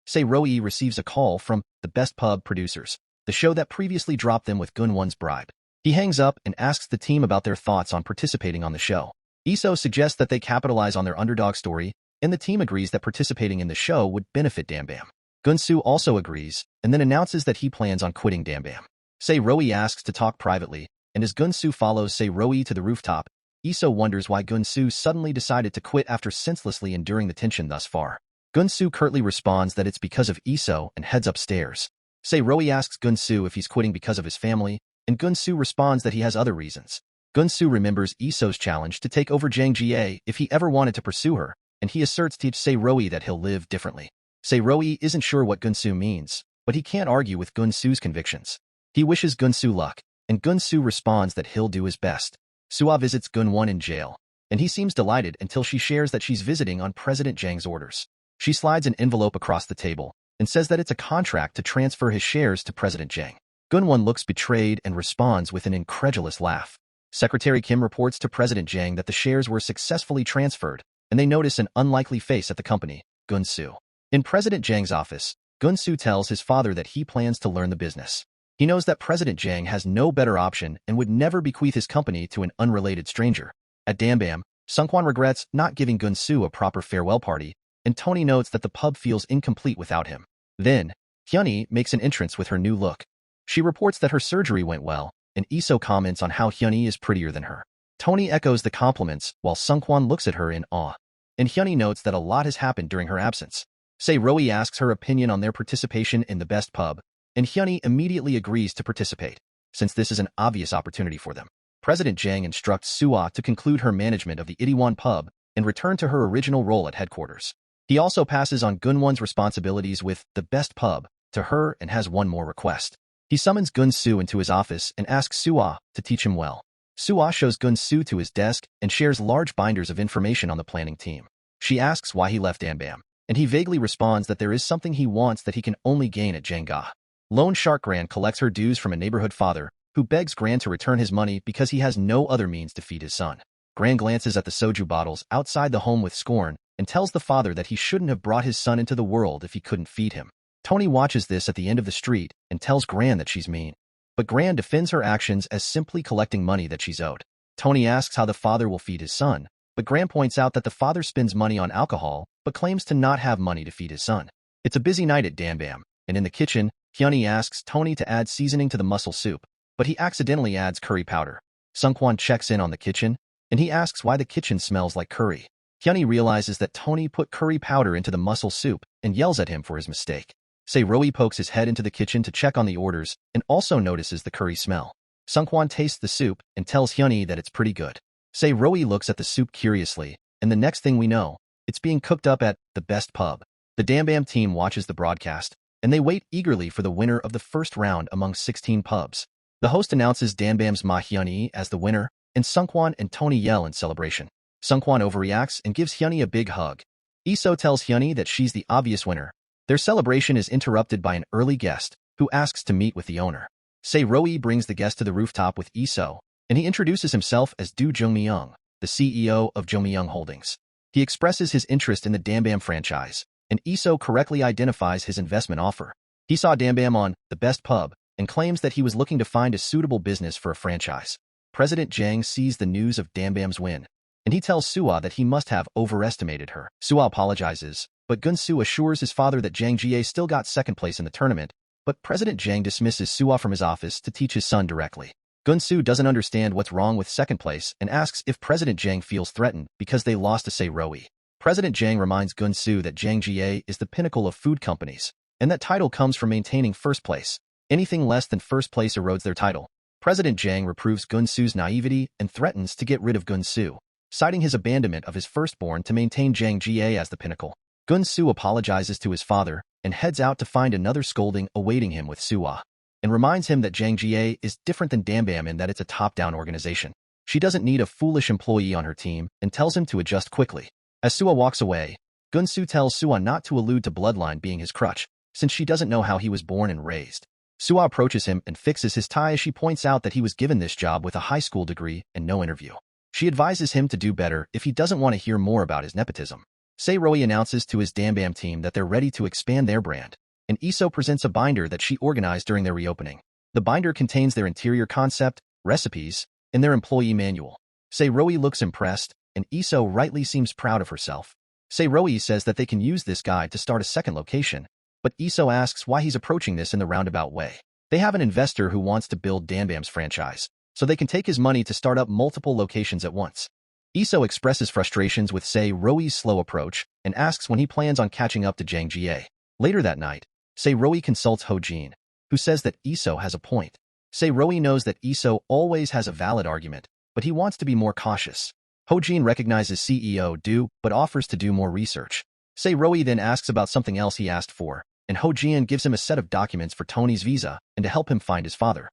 Say Roi receives a call from the Best Pub producers, the show that previously dropped them with Gunwon's bribe. He hangs up and asks the team about their thoughts on participating on the show. Iso suggests that they capitalize on their underdog story, and the team agrees that participating in the show would benefit Dambam. Gunsu also agrees, and then announces that he plans on quitting Dambam. Say Roi asks to talk privately, and as Gunsu follows Say Roi to the rooftop, Iso wonders why Gunsu suddenly decided to quit after senselessly enduring the tension thus far. Gunsu curtly responds that it's because of Iso and heads upstairs. Say Roi asks Gunsu if he's quitting because of his family, and Gunsu responds that he has other reasons. Gunsu remembers Iso's challenge to take over Jang Jie if he ever wanted to pursue her, and he asserts to Say Roi that he'll live differently. Say Roi isn't sure what Gunsu means, but he can't argue with Gunsu's convictions. He wishes Gunsu luck, and Gunsu responds that he'll do his best. Suah visits Gunwon in jail, and he seems delighted until she shares that she's visiting on President Jang's orders. She slides an envelope across the table and says that it's a contract to transfer his shares to President Jang. Gunwon looks betrayed and responds with an incredulous laugh. Secretary Kim reports to President Jang that the shares were successfully transferred, and they notice an unlikely face at the company, Gunsu. In President Jang's office, Gunsu tells his father that he plans to learn the business. He knows that President Jang has no better option and would never bequeath his company to an unrelated stranger. At Dambam, Sungkwan regrets not giving Gunsu a proper farewell party, and Tony notes that the pub feels incomplete without him. Then, Hyunhee makes an entrance with her new look. She reports that her surgery went well, and Iso comments on how Hyunhee is prettier than her. Tony echoes the compliments while Sungkwan looks at her in awe. And Hyunhee notes that a lot has happened during her absence. Say Roi asks her opinion on their participation in the Best Pub, and Hyunhee immediately agrees to participate, since this is an obvious opportunity for them. President Jang instructs Suah to conclude her management of the Itaewon pub and return to her original role at headquarters. He also passes on Gunwon's responsibilities with the Best Pub to her and has one more request. He summons Gunsu into his office and asks Suah to teach him well. Suah shows Gunsu to his desk and shares large binders of information on the planning team. She asks why he left Dambam, and he vaguely responds that there is something he wants that he can only gain at Jangga. Loan Shark Gran collects her dues from a neighborhood father, who begs Gran to return his money because he has no other means to feed his son. Gran glances at the soju bottles outside the home with scorn and tells the father that he shouldn't have brought his son into the world if he couldn't feed him. Tony watches this at the end of the street and tells Gran that she's mean. But Gran defends her actions as simply collecting money that she's owed. Tony asks how the father will feed his son, but Gran points out that the father spends money on alcohol but claims to not have money to feed his son. It's a busy night at Dambam, and in the kitchen, Hyunhee asks Tony to add seasoning to the mussel soup, but he accidentally adds curry powder. Sungkwan checks in on the kitchen, and he asks why the kitchen smells like curry. Hyunhee realizes that Tony put curry powder into the mussel soup and yells at him for his mistake. Say Roi pokes his head into the kitchen to check on the orders and also notices the curry smell. Sungkwan tastes the soup and tells Hyunhee that it's pretty good. Say Roi looks at the soup curiously, and the next thing we know, it's being cooked up at the Best Pub. The Dambam team watches the broadcast, and they wait eagerly for the winner of the first round among 16 pubs. The host announces Dambam's Ma Hyunhee as the winner, and Sungkwan and Tony yell in celebration. Sungkwan overreacts and gives Hyunhee a big hug. Iso tells Hyunhee that she's the obvious winner. Their celebration is interrupted by an early guest, who asks to meet with the owner. Say Roi brings the guest to the rooftop with Iso, and he introduces himself as Do Jongmyeong, the CEO of Jongmyeong Holdings. He expresses his interest in the Dambam franchise, and Iso correctly identifies his investment offer. He saw Dambam on the Best Pub and claims that he was looking to find a suitable business for a franchise. President Jang sees the news of Dambam's win, and he tells Suah that he must have overestimated her. Suah apologizes, but Gunsu assures his father that Jang Jie still got second place in the tournament, but President Jang dismisses Suah from his office to teach his son directly. Gunsu doesn't understand what's wrong with second place and asks if President Jang feels threatened because they lost to Say Roi. President Jang reminds Gunsu that Jang Jie is the pinnacle of food companies, and that title comes from maintaining first place. Anything less than first place erodes their title. President Jang reproves Gunsu's naivety and threatens to get rid of Gunsu, citing his abandonment of his firstborn to maintain Jang Jie as the pinnacle. Gunsu apologizes to his father and heads out to find another scolding awaiting him with Suah, and reminds him that Jang Jie is different than Dambam in that it's a top-down organization. She doesn't need a foolish employee on her team and tells him to adjust quickly. As Suah walks away, Gunsu tells Suah not to allude to bloodline being his crutch, since she doesn't know how he was born and raised. Suah approaches him and fixes his tie as she points out that he was given this job with a high school degree and no interview. She advises him to do better if he doesn't want to hear more about his nepotism. Roi announces to his Dambam team that they're ready to expand their brand, and Iso presents a binder that she organized during their reopening. The binder contains their interior concept, recipes, and their employee manual. Roi looks impressed, and Iso rightly seems proud of herself. Roi says that they can use this guide to start a second location, but Iso asks why he's approaching this in the roundabout way. They have an investor who wants to build Dambam's franchise, so they can take his money to start up multiple locations at once. Iso expresses frustrations with Roi's slow approach and asks when he plans on catching up to Jang Jie. Later that night, Roi consults Ho-jin, who says that Iso has a point. Roi knows that Iso always has a valid argument, but he wants to be more cautious. Ho-jin recognizes CEO Do, but offers to do more research. Roi then asks about something else he asked for, and Ho-jin gives him a set of documents for Tony's visa and to help him find his father.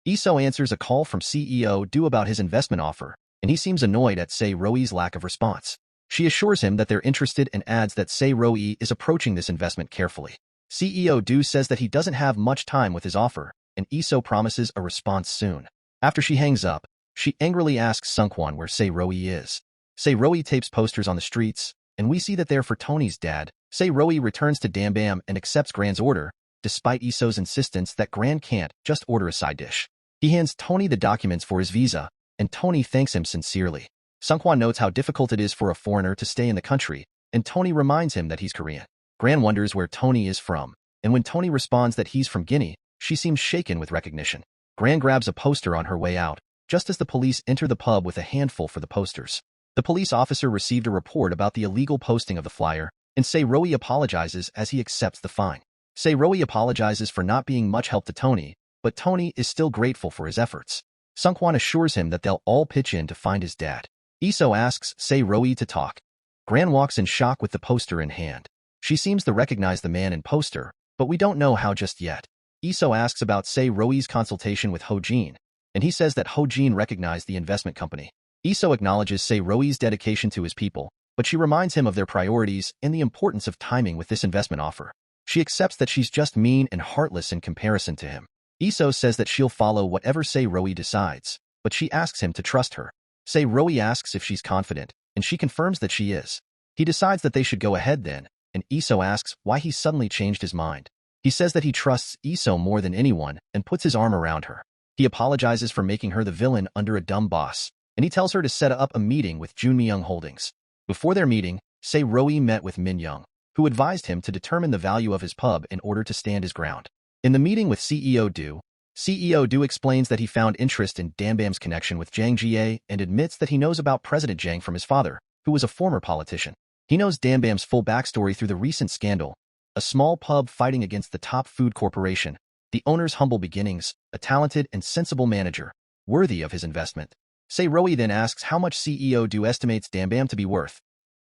Iso answers a call from CEO Do about his investment offer, and he seems annoyed at Roi's lack of response. She assures him that they're interested and adds that Roi is approaching this investment carefully. CEO Do says that he doesn't have much time with his offer, and Iso promises a response soon. After she hangs up, she angrily asks Sungkwon where Roi is. Roi tapes posters on the streets, and we see that they're for Tony's dad. Roi returns to Dambam and accepts Gran's order, despite Iso's insistence that Gran can't just order a side dish. He hands Tony the documents for his visa, and Tony thanks him sincerely. Sungkwon notes how difficult it is for a foreigner to stay in the country, and Tony reminds him that he's Korean. Gran wonders where Tony is from, and when Tony responds that he's from Guinea, she seems shaken with recognition. Gran grabs a poster on her way out, just as the police enter the pub with a handful for the posters. The police officer received a report about the illegal posting of the flyer, and Roi apologizes as he accepts the fine. Roi apologizes for not being much help to Tony, but Tony is still grateful for his efforts. Sungkwon assures him that they'll all pitch in to find his dad. Iso asks Roi to talk. Gran walks in shock with the poster in hand. She seems to recognize the man in poster, but we don't know how just yet. Iso asks about Roi's consultation with Ho-jin, and he says that Ho-jin recognized the investment company. Iso acknowledges Roi's dedication to his people, but she reminds him of their priorities and the importance of timing with this investment offer. She accepts that she's just mean and heartless in comparison to him. Iso says that she'll follow whatever Roi decides, but she asks him to trust her. Roi asks if she's confident, and she confirms that she is. He decides that they should go ahead then, and Iso asks why he suddenly changed his mind. He says that he trusts Iso more than anyone and puts his arm around her. He apologizes for making her the villain under a dumb boss, and he tells her to set up a meeting with Junmyung Holdings. Before their meeting, Roi met with Min Young, who advised him to determine the value of his pub in order to stand his ground. In the meeting with CEO Do explains that he found interest in Dambam's connection with Jang Jie and admits that he knows about President Jang from his father, who was a former politician. He knows Dambam's full backstory through the recent scandal, a small pub fighting against the top food corporation, the owner's humble beginnings, a talented and sensible manager, worthy of his investment. Roi then asks how much CEO Do estimates Dambam to be worth.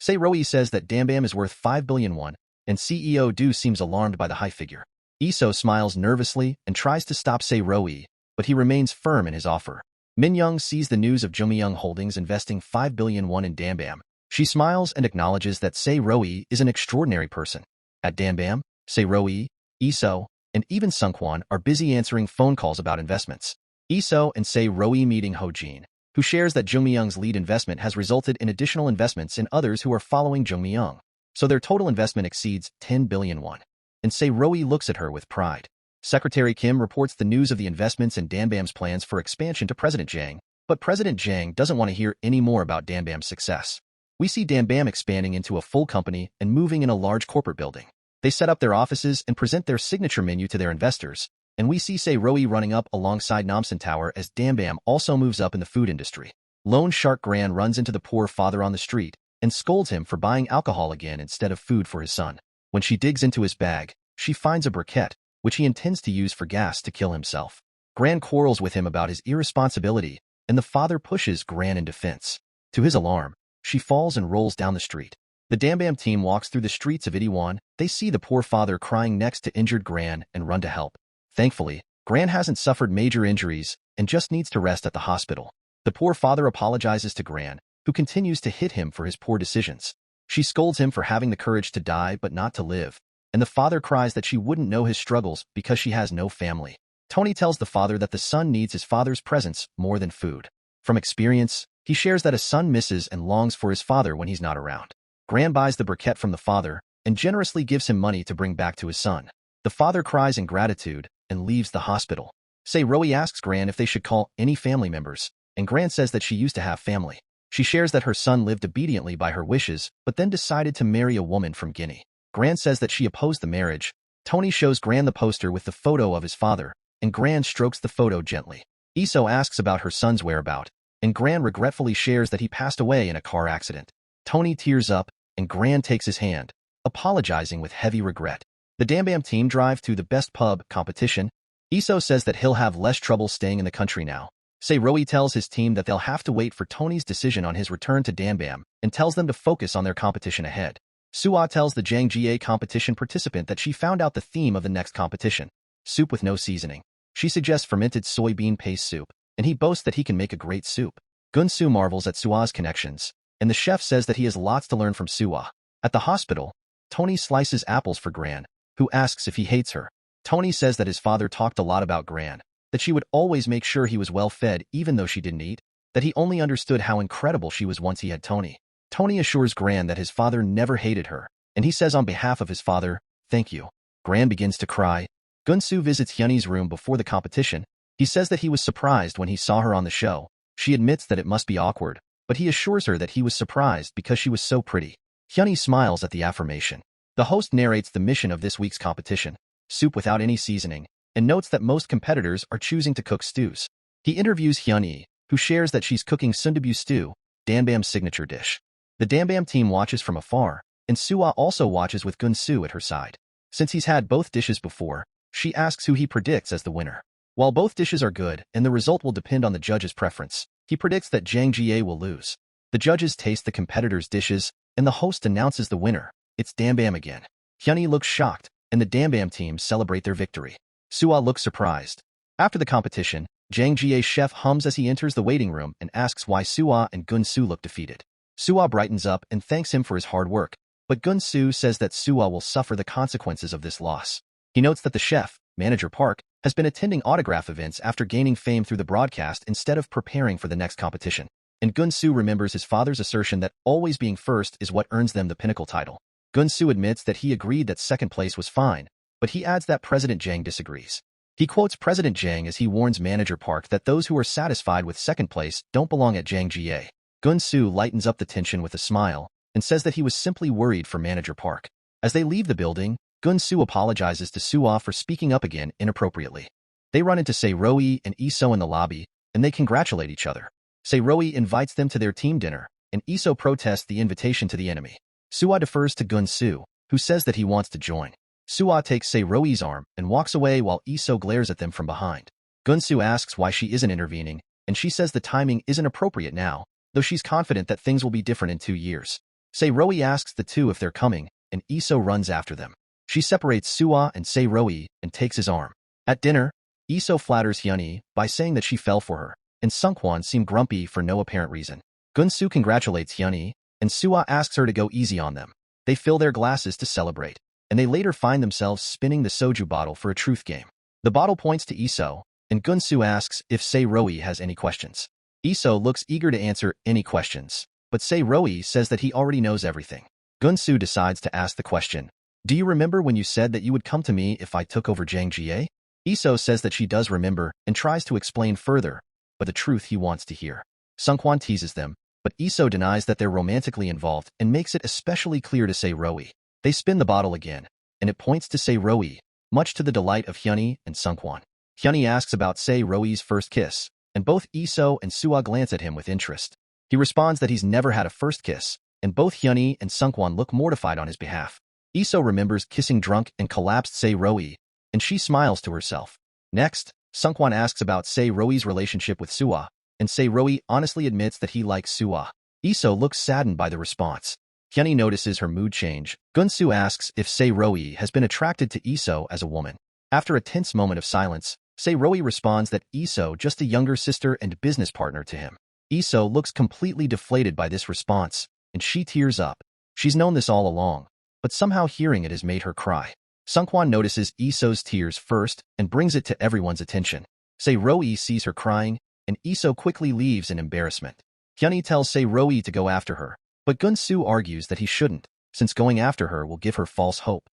Roi says that Dambam is worth 5 billion won, and CEO Do seems alarmed by the high figure. Iso smiles nervously and tries to stop Roi, but he remains firm in his offer. Min Young sees the news of Junmyung Holdings investing 5 billion won in Dambam. She smiles and acknowledges that Roi is an extraordinary person. At Dambam, Roi, Iso, and even Sungkwon are busy answering phone calls about investments. Iso and Roi meeting Ho-jin, who shares that Junmyung's lead investment has resulted in additional investments in others who are following Junmyung, so their total investment exceeds 10 billion won. And Roi looks at her with pride. Secretary Kim reports the news of the investments and Dambam's plans for expansion to President Jang, but President Jang doesn't want to hear any more about Dambam's success. We see Dambam expanding into a full company and moving in a large corporate building. They set up their offices and present their signature menu to their investors, and we see Roi running up alongside Namsan Tower as Dambam also moves up in the food industry. Lone Shark Gran runs into the poor father on the street and scolds him for buying alcohol again instead of food for his son. When she digs into his bag, she finds a briquette, which he intends to use for gas to kill himself. Gran quarrels with him about his irresponsibility, and the father pushes Gran in defense. To his alarm, she falls and rolls down the street. The Dambam team walks through the streets of Itaewon. They see the poor father crying next to injured Gran and run to help. Thankfully, Gran hasn't suffered major injuries and just needs to rest at the hospital. The poor father apologizes to Gran, who continues to hit him for his poor decisions. She scolds him for having the courage to die but not to live, and the father cries that she wouldn't know his struggles because she has no family. Tony tells the father that the son needs his father's presence more than food. From experience, he shares that a son misses and longs for his father when he's not around. Gran buys the briquette from the father and generously gives him money to bring back to his son. The father cries in gratitude and leaves the hospital. Se-Roi asks Gran if they should call any family members, and Gran says that she used to have family. She shares that her son lived obediently by her wishes, but then decided to marry a woman from Guinea. Gran says that she opposed the marriage. Tony shows Gran the poster with the photo of his father, and Gran strokes the photo gently. Iso asks about her son's whereabouts, and Gran regretfully shares that he passed away in a car accident. Tony tears up, and Gran takes his hand, apologizing with heavy regret. The Dambam team drive to the best pub competition. Iso says that he'll have less trouble staying in the country now. Se-Roi tells his team that they'll have to wait for Tony's decision on his return to Dambam and tells them to focus on their competition ahead. Suwa tells the Jangja competition participant that she found out the theme of the next competition, soup with no seasoning. She suggests fermented soybean paste soup, and he boasts that he can make a great soup. Gunsu marvels at Suwa's connections, and the chef says that he has lots to learn from Suwa. At the hospital, Tony slices apples for Gran, who asks if he hates her. Tony says that his father talked a lot about Gran, that she would always make sure he was well fed even though she didn't eat, that he only understood how incredible she was once he had Tony. Tony assures Gran that his father never hated her, and he says on behalf of his father, "Thank you." Gran begins to cry. Gunsu visits Hyunhee's room before the competition. He says that he was surprised when he saw her on the show. She admits that it must be awkward, but he assures her that he was surprised because she was so pretty. Hyunhee smiles at the affirmation. The host narrates the mission of this week's competition, soup without any seasoning, and notes that most competitors are choosing to cook stews. He interviews Hyunhee, who shares that she's cooking sundubu stew, Dambam's signature dish. The Dambam team watches from afar, and Suwa also watches with Gunsu at her side. Since he's had both dishes before, she asks who he predicts as the winner. While both dishes are good and the result will depend on the judge's preference, he predicts that Jang Jie will lose. The judges taste the competitors' dishes, and the host announces the winner. It's Dambam again. Hyunhee looks shocked, and the Dambam team celebrate their victory. Suwa looks surprised. After the competition, Jang Jie's chef hums as he enters the waiting room and asks why Suwa and Gunsu look defeated. Suwa brightens up and thanks him for his hard work, but Gunsu says that Suwa will suffer the consequences of this loss. He notes that the chef, Manager Park, has been attending autograph events after gaining fame through the broadcast instead of preparing for the next competition. And Gunsu remembers his father's assertion that always being first is what earns them the pinnacle title. Gunsu admits that he agreed that second place was fine, but he adds that President Jang disagrees. He quotes President Jang as he warns Manager Park that those who are satisfied with second place don't belong at Jang Jie. Gunsu lightens up the tension with a smile and says that he was simply worried for Manager Park. As they leave the building, Gunsu apologizes to Suwa for speaking up again inappropriately. They run into Se-Roi and Iso in the lobby, and they congratulate each other. Se-Roi invites them to their team dinner, and Iso protests the invitation to the enemy. Suwa defers to Gunsu, who says that he wants to join. Suwa takes Se-Roi's arm and walks away while Iso glares at them from behind. Gunsu asks why she isn't intervening, and she says the timing isn't appropriate now, though she's confident that things will be different in 2 years. Se-Roi asks the two if they're coming, and Iso runs after them. She separates Suwa and Se-Roi and takes his arm. At dinner, Iso flatters Hyunhee by saying that she fell for her, and Sunkwon seemed grumpy for no apparent reason. Gunsu congratulates Hyunhee, and Suwa asks her to go easy on them. They fill their glasses to celebrate, and they later find themselves spinning the soju bottle for a truth game. The bottle points to Iso, and Gunsu asks if Se-Roi has any questions. Iso looks eager to answer any questions, but Se-Roi says that he already knows everything. Gunsu decides to ask the question, "Do you remember when you said that you would come to me if I took over Jang Jie?" Iso says that she does remember and tries to explain further, but the truth he wants to hear. Sunkwon teases them, but Iso denies that they're romantically involved and makes it especially clear to Se-Roi. They spin the bottle again, and it points to Se-Roi, much to the delight of Hyunhee and Sunkwon. Hyunhee asks about Se-Roi's first kiss, and both Iso and Suwa glance at him with interest. He responds that he's never had a first kiss, and both Hyunhee and Sunkwon look mortified on his behalf. Iso remembers kissing drunk and collapsed Se-Roi, and she smiles to herself. Next, Sunkwon asks about Se-Roi's relationship with Suwa, and Se-Roi honestly admits that he likes Suwa. Iso looks saddened by the response. Hyunhee notices her mood change. Gunsu asks if Se-Roi has been attracted to Iso as a woman. After a tense moment of silence, Se-Roi responds that Iso just a younger sister and business partner to him. Iso looks completely deflated by this response, and she tears up. She's known this all along, but somehow hearing it has made her cry. Sunkwon notices Iso's tears first and brings it to everyone's attention. Se-Roi sees her crying, and Iso quickly leaves in embarrassment. Hyunhee tells Se-Roi to go after her, But Gun-soo argues that he shouldn't, since going after her will give her false hope.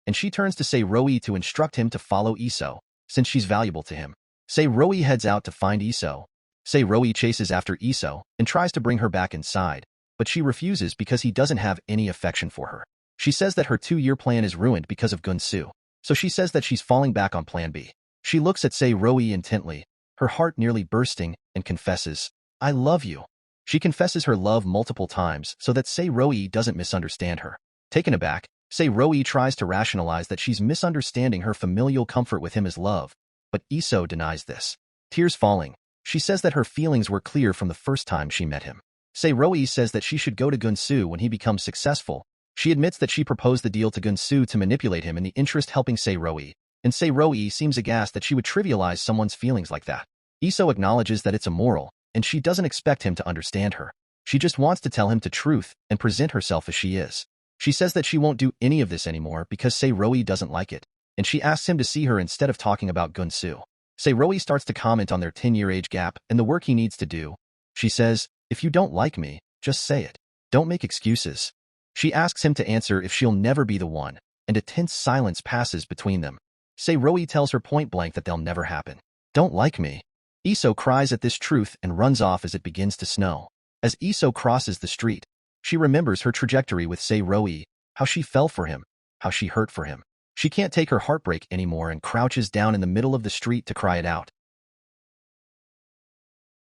And she turns to Se-roi to instruct him to follow Iso, since she's valuable to him. Se-roi heads out to find Iso. Se-roi chases after Iso and tries to bring her back inside, but she refuses because he doesn't have any affection for her. She says that her 2-year plan is ruined because of Gun-soo, so she says that she's falling back on plan B. She looks at Se-roi intently, her heart nearly bursting, and confesses, "I love you." She confesses her love multiple times so that Se-roi doesn't misunderstand her. Taken aback, Se-roi tries to rationalize that she's misunderstanding her familial comfort with him as love, but Iso denies this. Tears falling, she says that her feelings were clear from the first time she met him. Se-roi says that she should go to Gun-soo when he becomes successful. She admits that she proposed the deal to Gun-soo to manipulate him in the interest helping Se-roi, and Se-roi seems aghast that she would trivialize someone's feelings like that. Iso acknowledges that it's immoral, and she doesn't expect him to understand her. She just wants to tell him the truth and present herself as she is. She says that she won't do any of this anymore because Se-roi doesn't like it, and she asks him to see her instead of talking about Gun-soo. Se-roi starts to comment on their 10-year age gap and the work he needs to do. She says, "If you don't like me, just say it. Don't make excuses." She asks him to answer if she'll never be the one, and a tense silence passes between them. Se-roi tells her point blank that they'll never happen. "Don't like me." Iso cries at this truth and runs off as it begins to snow. As Iso crosses the street, she remembers her trajectory with Se-roi, how she fell for him, how she hurt for him. She can't take her heartbreak anymore and crouches down in the middle of the street to cry it out.